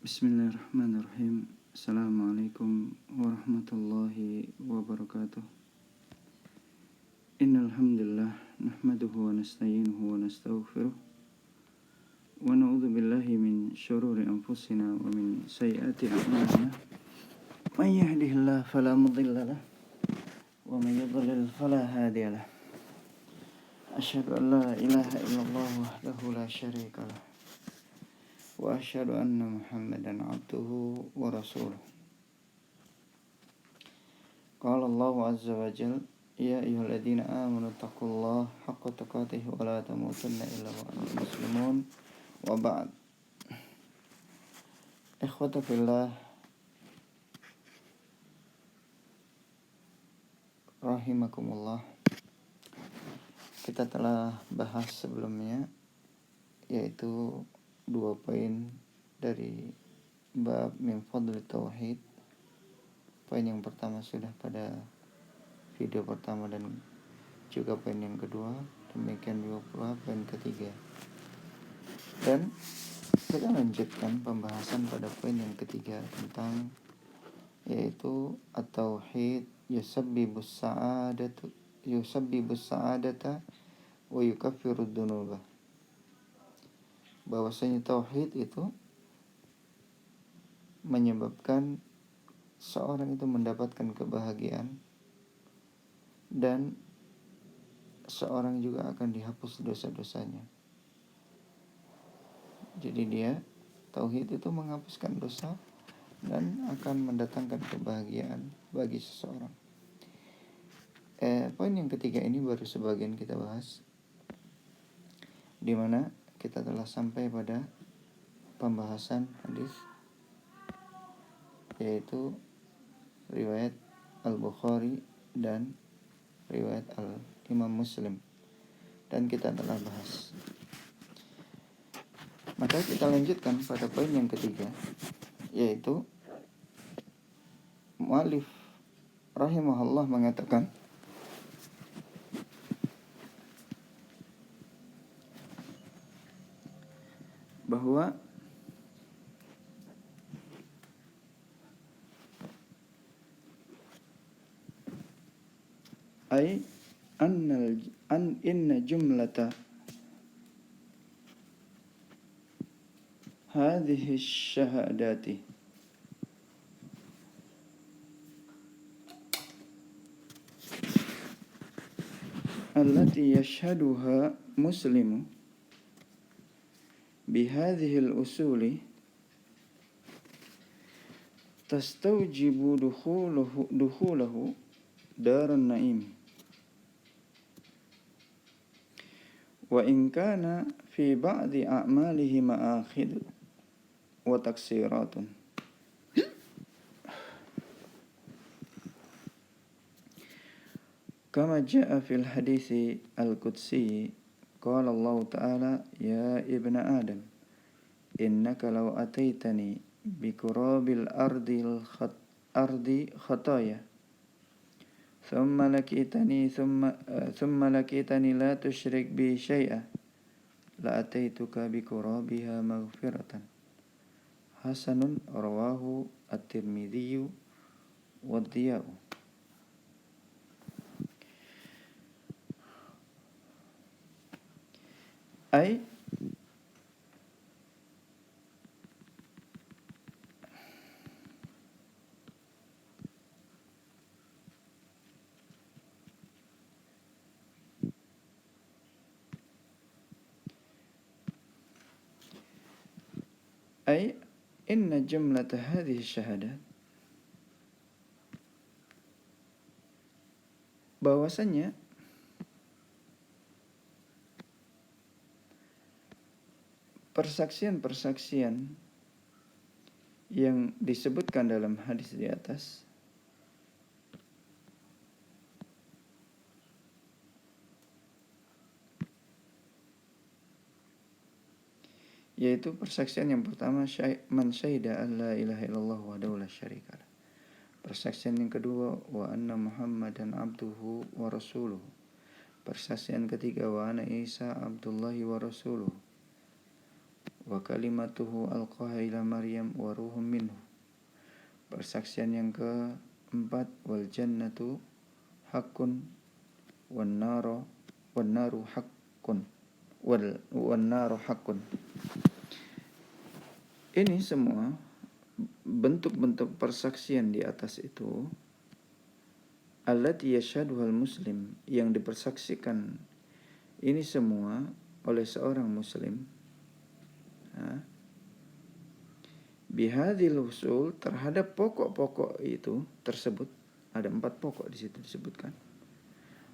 Bismillahirrahmanirrahim. Assalamualaikum warahmatullahi wabarakatuh. Innal hamdalillah nahmaduhu wa nasta'inuhu wa nastaghfiruh wa na'udzu billahi min syururi anfusina wa min sayyiati a'malina. May yahdihillahu fala mudilla lahu wa may yudlil fala hadiya lahu. Asyhadu an la ilaha illallah wahdahu la syarika lahu wa asyhadu anna Muhammadan abduhu wa rasuluh. Qala Allahu azza wa jalla ya ayyuhalladzina amanu taqullaha haqqa tuqatih wa la tamutunna illa wa antum muslimun wa ba'd. Ikhwata fillah rahimakumullah. Kita telah bahas sebelumnya, yaitu 2 poin dari bab min fadli tauhid. Poin yang pertama sudah pada video pertama dan juga poin yang kedua, demikian juga pula poin ketiga. Dan kita lanjutkan pembahasan pada poin yang ketiga tentang yaitu at-tauhid yusabbibus sa'adata wa yukaffirud dunuba. Bahwasanya tauhid itu menyebabkan seorang itu mendapatkan kebahagiaan dan seorang juga akan dihapus dosa-dosanya. Jadi dia tauhid itu menghapuskan dosa dan akan mendatangkan kebahagiaan bagi seseorang. Poin yang ketiga ini baru sebagian kita bahas, di mana kita telah sampai pada pembahasan hadis, yaitu riwayat Al-Bukhari dan riwayat Al-Imam Muslim, dan kita telah bahas. Maka kita lanjutkan pada poin yang ketiga, yaitu mu'allif rahimahullah mengatakan bahwa inna jumlata hadhihi syahadati allati yashhaduha muslimu bihadhihi al-usuli tastawjibu dukhulahu daran na'im wa in kana fi ba'di a'malihi ma'akhid wa taksiratun. Kama ja'a fil hadithi al-qudsi qala Allah ta'ala ya ibna Adam innaka law ataitani bi qurabil ardi khataya thumma lakitani la tushrik bi syai'a la ataituka bi qurabiha maghfiratan. Hasanun rawahu at-Tirmidzi wa Diya'u. Ay inna jumlata hadhihi syahadat, bahwasanya persaksian-persaksian yang disebutkan dalam hadis di atas yaitu persaksian yang pertama man syahida an la ilaha illallah wahdahu la syarika lah. Persaksian yang kedua wa anna Muhammadan abduhu wa rasuluh. Persaksian ketiga wa anna Isa abdullahi wa rasuluh. wa kalimatuhu alqaha ila Maryam wa ruhum minhu. Persaksian yang keempat, wal jannatu haqqun wan naru haqqun wan naru haqqun. Ini semua bentuk-bentuk persaksian di atas itu allati yashhaduhal muslim, yang dipersaksikan ini semua oleh seorang muslim bihadil usul, terhadap pokok-pokok itu tersebut. Ada 4 pokok di situ disebutkan,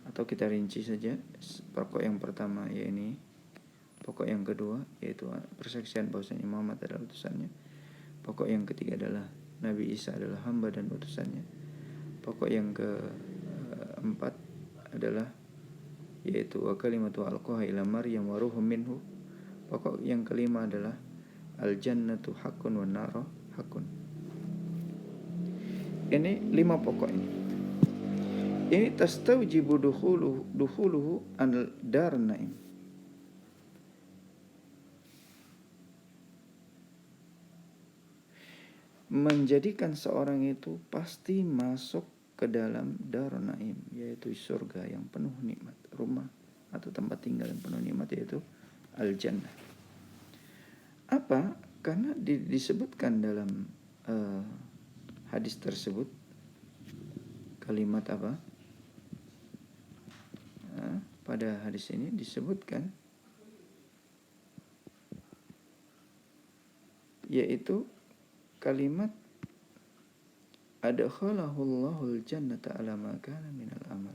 atau kita rinci saja. Pokok yang pertama yaitu pokok yang kedua yaitu persaksian bahwasanya Muhammad adalah utusannya. Pokok yang ketiga adalah Nabi Isa adalah hamba dan utusannya. Pokok yang keempat adalah yaitu wa kalimatu alqaha ila Maryam wa ruhum minhu. Pokok yang kelima adalah al jannatu haqqun wan naru haqqun. Ini 5 pokok ini. Ini tastaujibu dukhuluhu al dar naim. Menjadikan seorang itu pasti masuk ke dalam darun naim, yaitu surga yang penuh nikmat, rumah atau tempat tinggal yang penuh nikmat, yaitu al-jannah. Apa? Karena disebutkan dalam hadis tersebut kalimat apa? Pada hadis ini disebutkan yaitu kalimat adkhalahullahu al-jannata ala ma kana minal amal.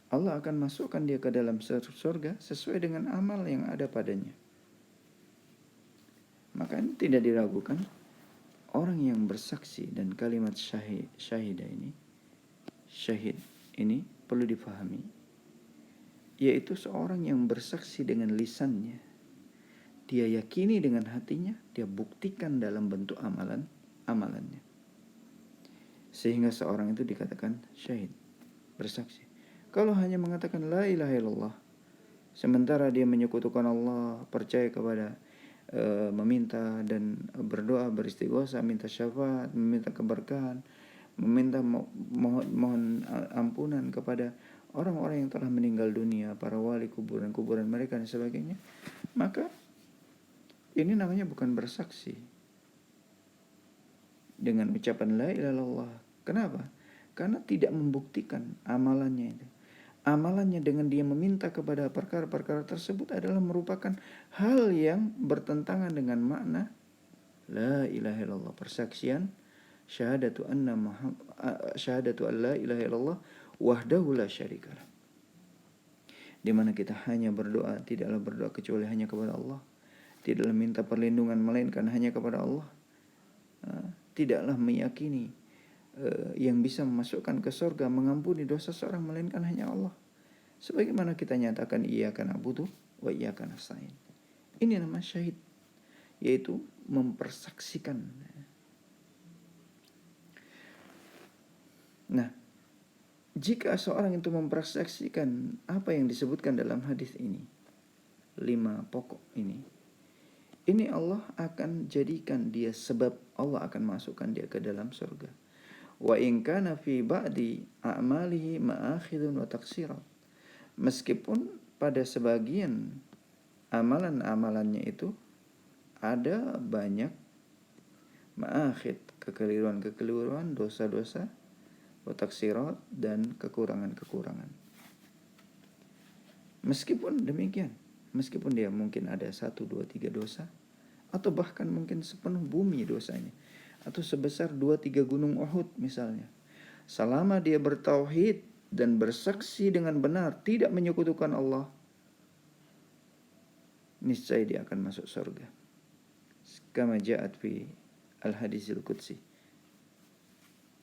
Allah akan masukkan dia ke dalam surga sesuai dengan amal yang ada padanya. Maka tidak diragukan, orang yang bersaksi dan kalimat syahid ini perlu difahami, yaitu seorang yang bersaksi dengan lisannya, dia yakini dengan hatinya, dia buktikan dalam bentuk amalannya. Sehingga seorang itu dikatakan syahid, bersaksi. Kalau hanya mengatakan la ilaha illallah, sementara dia menyekutukan Allah, percaya kepada meminta dan berdoa, beristighosa, minta syafaat, meminta keberkahan, meminta mohon ampunan kepada orang-orang yang telah meninggal dunia, para wali, kuburan mereka dan sebagainya, maka ini namanya bukan bersaksi dengan ucapan la ilaha illallah. Kenapa? Karena tidak membuktikan amalannya itu. Amalannya dengan dia meminta kepada perkara-perkara tersebut adalah merupakan hal yang bertentangan dengan makna la ilaha illallah, persaksian syahadatu an la ilaha illallah wahdahu la syarikalah, di mana kita hanya berdoa, tidaklah berdoa kecuali hanya kepada Allah, tidaklah minta perlindungan melainkan hanya kepada Allah, tidaklah meyakini yang bisa memasukkan ke surga, mengampuni dosa seorang melainkan hanya Allah. Sebagaimana kita nyatakan iyyaka na'budu wa iyyaka nasta'in. Ini nama syahid, yaitu mempersaksikan. Nah, jika seorang itu mempersaksikan apa yang disebutkan dalam hadis ini, 5 pokok ini Allah akan jadikan dia sebab, Allah akan masukkan dia ke dalam surga. Wa in kana fi ba'di a'malihi ma'akhidun wa taqsirat. Meskipun pada sebagian amalan-amalannya itu ada banyak ma'akhid, kekeliruan-kekeliruan, dosa-dosa, wa taqsirat, dan kekurangan-kekurangan. Meskipun demikian, meskipun dia mungkin ada 1, 2, 3 dosa, atau bahkan mungkin sepenuh bumi dosanya, atau sebesar 2-3 gunung Uhud misalnya, selama dia bertauhid dan bersaksi dengan benar, tidak menyekutukan Allah, niscaya dia akan masuk surga. Kama ja'at fi al-hadisil qudsi.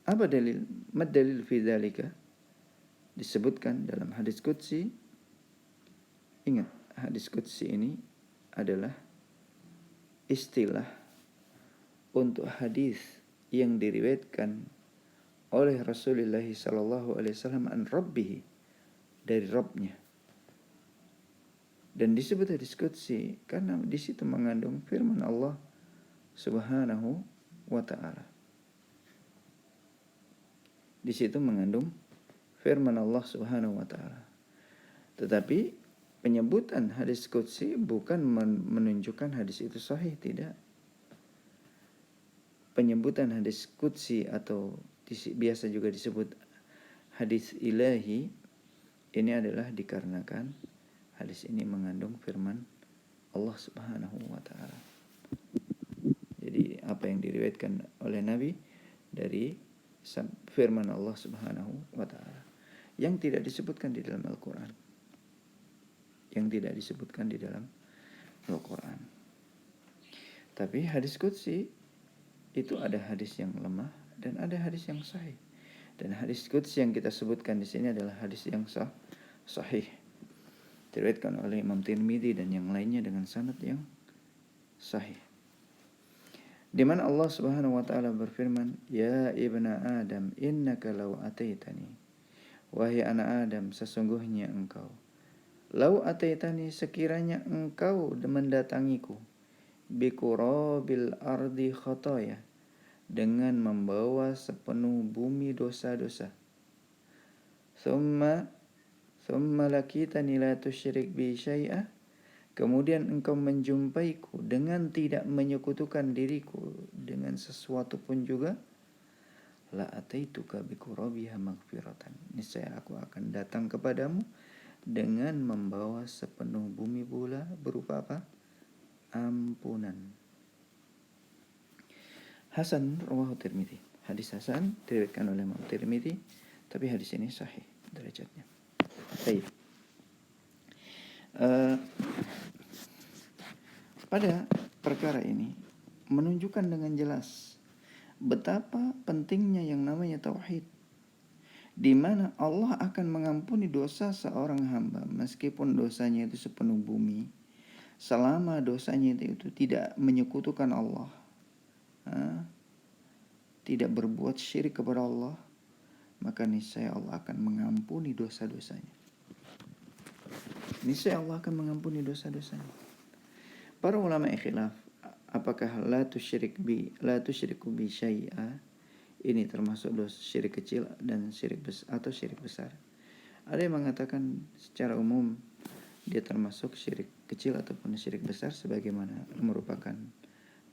Apa dalil? Mad dalil fi dzalika? Disebutkan dalam hadis qudsi. Ingat, hadis qudsi ini adalah istilah untuk hadis yang diriwayatkan oleh Rasulullah sallallahu alaihi wasallam an rabbih, dari Rabbnya. Dan disebut hadis qudsi karena di situ mengandung firman Allah Subhanahu wa taala. Di situ mengandung firman Allah Subhanahu wa taala. Tetapi penyebutan hadis qudsi bukan menunjukkan hadis itu sahih, tidak. Penyebutan hadis qudsi atau biasa juga disebut hadis ilahi ini adalah dikarenakan hadis ini mengandung firman Allah Subhanahu wa taala. Jadi apa yang diriwayatkan oleh Nabi dari firman Allah Subhanahu wa taala yang tidak disebutkan di dalam Al-Qur'an. Yang tidak disebutkan di dalam Al-Qur'an. Tapi hadis qudsi itu ada hadis yang lemah dan ada hadis yang sahih. Dan hadis qudsi yang kita sebutkan di sini adalah hadis yang sahih. Diriwayatkan oleh Imam Tirmidzi dan yang lainnya dengan sanad yang sahih. Di mana Allah Subhanahu wa taala berfirman, "Ya ibna Adam, innaka law ataitani." Wahai anak Adam, sesungguhnya engkau law ataitani, sekiranya engkau mendatangiku, biqurabil ardi khataya, dengan membawa sepenuh bumi dosa-dosa. Thumma lakitani la tusyrik bi syai'ah, kemudian engkau menjumpaiku dengan tidak menyekutukan diriku dengan sesuatu pun juga, la ataituka biqurabiha maghfiratan, niscaya aku akan datang kepadamu dengan membawa sepenuh bumi pula berupa apa? Ampunan. Hasan rawahu Tirmidzi. Hadis hasan diriwayatkan oleh Imam Tirmidzi, tapi hadis ini sahih derajatnya. Baik. Pada perkara ini menunjukkan dengan jelas betapa pentingnya yang namanya tauhid, di mana Allah akan mengampuni dosa seorang hamba meskipun dosanya itu sepenuh bumi, selama dosanya itu tidak menyekutukan Allah, tidak berbuat syirik kepada Allah, maka niscaya Allah akan mengampuni dosa-dosanya. Niscaya Allah akan mengampuni dosa-dosanya. Para ulama ikhtilaf, apakah la tusyriku bi syai'a ini termasuk dosa syirik kecil dan syirik besar atau syirik besar. Ada yang mengatakan secara umum dia termasuk syirik kecil ataupun syirik besar, sebagaimana merupakan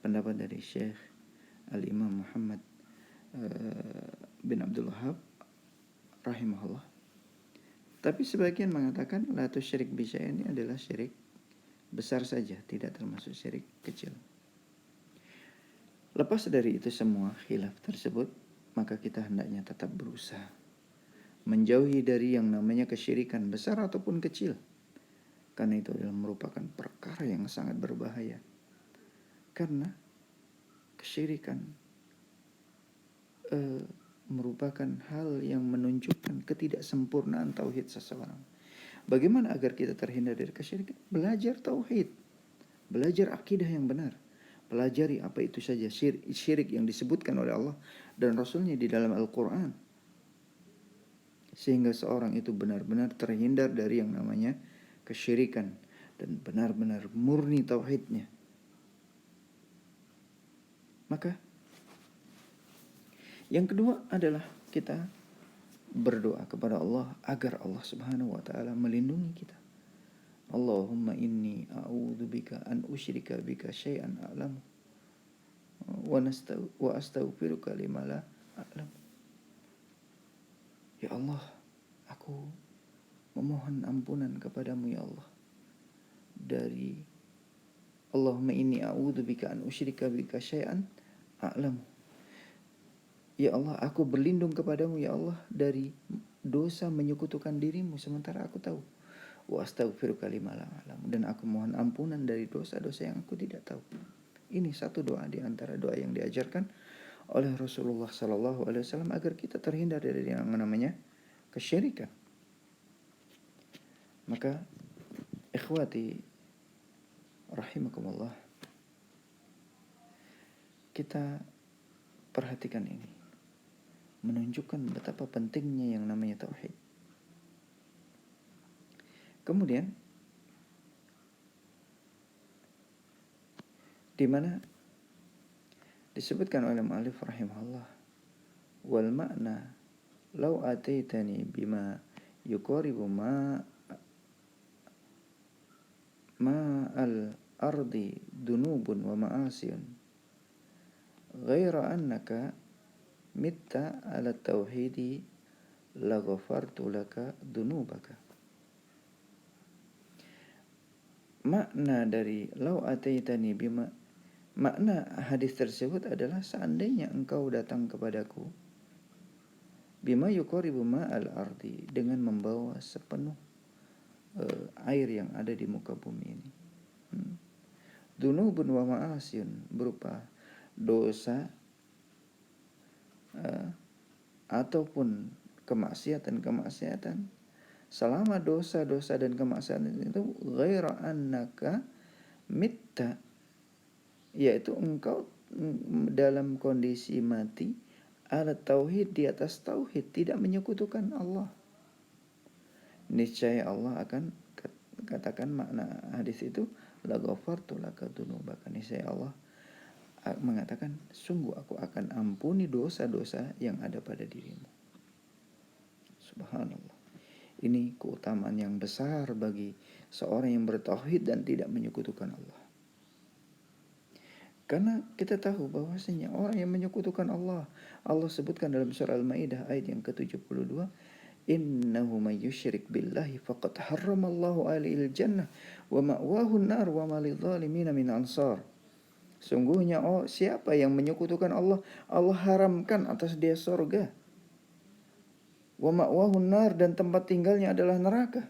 pendapat dari Syekh Al-Imam Muhammad bin Abdul Wahhab rahimahullah. Tapi sebagian mengatakan la tusyrik bi syai'a ini adalah syirik besar saja, tidak termasuk syirik kecil. Lepas dari itu semua khilaf tersebut, maka kita hendaknya tetap berusaha menjauhi dari yang namanya kesyirikan besar ataupun kecil, karena itu adalah merupakan perkara yang sangat berbahaya. Karena kesyirikan merupakan hal yang menunjukkan ketidaksempurnaan tauhid seseorang. Bagaimana agar kita terhindar dari kesyirikan? Belajar tauhid, belajar akidah yang benar, pelajari apa itu saja syirik yang disebutkan oleh Allah dan Rasulnya di dalam Al-Quran, sehingga seorang itu benar-benar terhindar dari yang namanya kesyirikan dan benar-benar murni tauhidnya. Maka yang kedua adalah kita berdoa kepada Allah agar Allah Subhanahu wa taala melindungi kita. Allahumma inni a'udzubika an usyrika bika syai'an a'lamu wa astaghfiruka lima la a'lam. Ya Allah, aku memohon ampunan kepadamu ya Allah dari Allahumma inni a'udzubika an usyrika bika syai'an a'lamu. Ya Allah, aku berlindung kepadamu ya Allah dari dosa menyekutukan dirimu sementara aku tahu. Wa astaghfiruka lima la a'lam, dan aku mohon ampunan dari dosa-dosa yang aku tidak tahu. Ini satu doa di antara doa yang diajarkan oleh Rasulullah sallallahu alaihi wasallam agar kita terhindar dari yang namanya kesyirikan. Maka ikhwati rahimakumullah, kita perhatikan ini menunjukkan betapa pentingnya yang namanya tauhid. Kemudian di mana disebutkan oleh mu'allif rahimahullah, wal makna law ataitani bima yuqaribu al ardi dunubun wa ma'asiyun ghaira annaka mitta ala tauhidi la ghafartu laka dunubaka. Makna dari law ataitani bima, makna hadis tersebut adalah seandainya engkau datang kepadaku bima yuqaribu ma'al ardi, dengan membawa sepenuh air yang ada di muka bumi ini. Dunubun wa ma'asyun, berupa dosa ataupun kemaksiatan. Selama dosa-dosa dan kemaksiatan itu ghaira annaka mitta, yaitu engkau dalam kondisi mati ala tauhid, di atas tauhid, tidak menyekutukan Allah, niscaya Allah akan katakan makna hadis itu la ghafartu laka dzunubaka, niscaya Allah mengatakan sungguh aku akan ampuni dosa-dosa yang ada pada dirimu. Subhanallah. Ini keutamaan yang besar bagi seorang yang bertauhid dan tidak menyekutukan Allah. Karena kita tahu bahwasanya orang yang menyekutukan Allah, Allah sebutkan dalam surah Al-Maidah ayat yang ke-72, innahu may yusyrik billahi faqad harramallahu alaihil jannah wa ma'wahu an-nar wa ma lidh-dhalimin min ansar. Sungguhnya siapa yang menyekutukan Allah, Allah haramkan atas dia surga. Wa ma'wahu an-nar, dan tempat tinggalnya adalah neraka.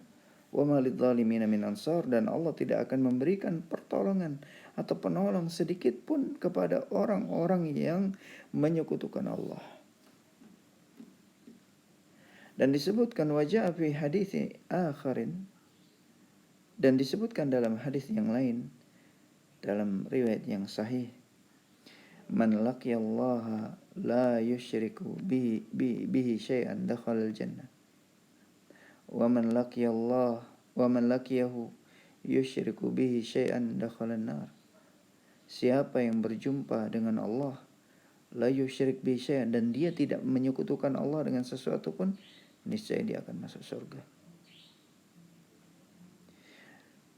Wa ma lidh-dhalimin min ansar, dan Allah tidak akan memberikan pertolongan atau penolong sedikit pun kepada orang-orang yang menyekutukan Allah. Dan disebutkan wajah fi hadits akharin, dan disebutkan dalam hadis yang lain, dalam riwayat yang sahih, man laqiyallaha la yusyriku bihi syai'an dakhala al-jannah wa man laqiyahu yusyriku bihi syai'an dakhala an-nar. Siapa yang berjumpa dengan Allah la yusyrik bihi syai'an, dan dia tidak menyekutukan Allah dengan sesuatu pun, niscaya dia akan masuk surga.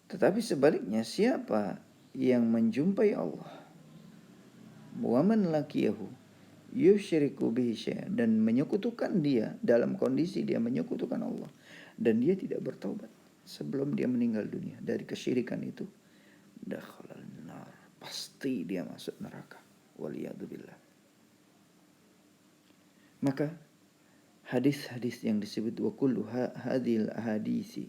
Tetapi sebaliknya, siapa yang menjumpai Allah, wa man laqiyahu yusyriku bihi syai'an, dan menyekutukan dia, dalam kondisi dia menyekutukan Allah dan dia tidak bertaubat sebelum dia meninggal dunia dari kesyirikan itu, dakhalal nar, pasti dia masuk neraka, waliyadzubillah. Maka hadis-hadis yang disebut wa kullu hadhil ahadisi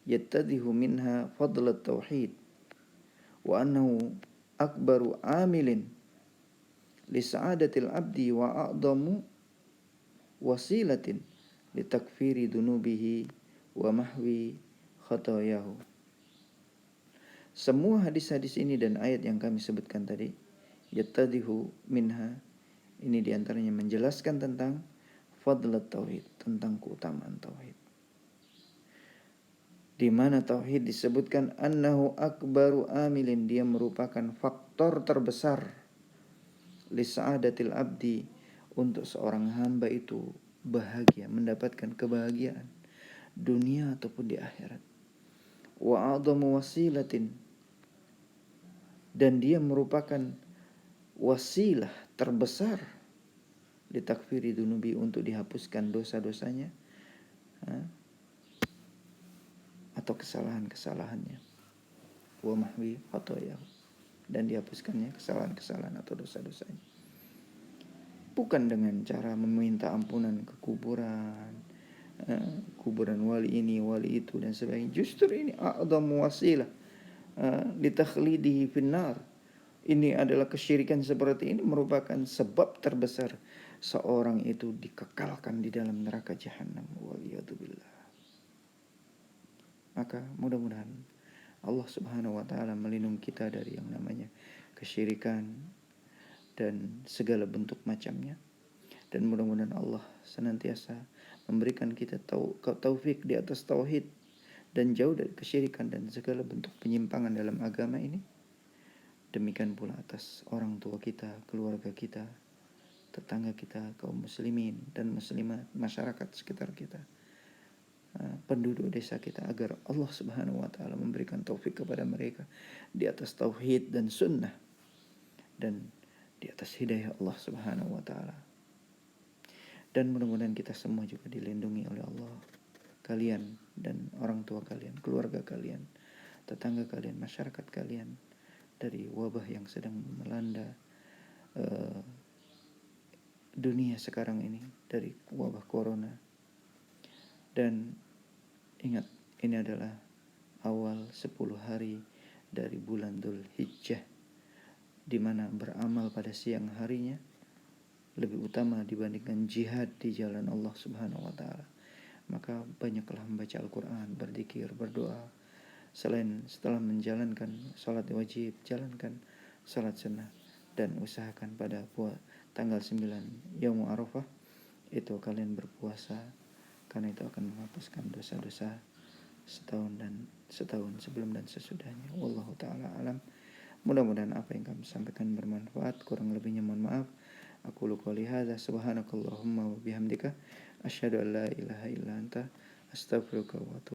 yattadhihu minha fadl at-tauhid wa annahu akbaru amilin li sa'adatil abdi wa a'damu wasilatin li takfiri dunubihi wa mahwi khatayahu. Semua hadis-hadis ini dan ayat yang kami sebutkan tadi, yattadhihu minha, ini diantaranya menjelaskan tentang fadlat tauhid, tentang keutamaan tauhid. Di mana tauhid disebutkan annahu akbaru amilin, dia merupakan faktor terbesar li sa'adatil abdi, untuk seorang hamba itu bahagia, mendapatkan kebahagiaan dunia ataupun di akhirat. Wa a'dhamu wasilatin, dan dia merupakan wasilah terbesar di takfiri dunubi, untuk dihapuskan dosa-dosanya atau kesalahan-kesalahannya, wa mahwi khatayahu, dan dihapuskannya kesalahan-kesalahan atau dosa-dosanya. Bukan dengan cara meminta ampunan ke kuburan, kuburan wali ini, wali itu dan sebagainya. Justru ini a'dhamu wasilah litakhlidihi finnar. Ini adalah kesyirikan seperti ini merupakan sebab terbesar seorang itu dikekalkan di dalam neraka jahanam, waliyadzubillah. Maka mudah-mudahan Allah Subhanahu wa taala melindungi kita dari yang namanya kesyirikan dan segala bentuk macamnya. Dan mudah-mudahan Allah senantiasa memberikan kita taufik di atas tauhid dan jauh dari kesyirikan dan segala bentuk penyimpangan dalam agama ini. Demikian pula atas orang tua kita, keluarga kita, tetangga kita, kaum muslimin dan muslimat, masyarakat sekitar kita, penduduk desa kita, agar Allah Subhanahu wa taala memberikan taufik kepada mereka di atas tauhid dan sunnah dan di atas hidayah Allah Subhanahu wa taala. Dan mudah-mudahan kita semua juga dilindungi oleh Allah, kalian dan orang tua kalian, keluarga kalian, tetangga kalian, masyarakat kalian, dari wabah yang sedang melanda dunia sekarang ini, dari wabah corona. Dan ingat, ini adalah awal 10 hari dari bulan Dzul Hijjah, di mana beramal pada siang harinya lebih utama dibandingkan jihad di jalan Allah Subhanahu wa taala. Maka banyaklah membaca Al-Quran, berzikir, berdoa. Setelah menjalankan salat wajib, jalankan salat sunnah, dan usahakan pada tanggal 9 Yaum Arafah itu kalian berpuasa, karena itu akan menghapuskan dosa-dosa setahun sebelum dan sesudahnya. Wallahu taala alam. Mudah-mudahan apa yang kami sampaikan bermanfaat, kurang lebihnya mohon maaf. Aku qouli hadza subhanakallahumma wa bihamdika asyhadu an la ilaha illa anta astaghfiruka wa atubu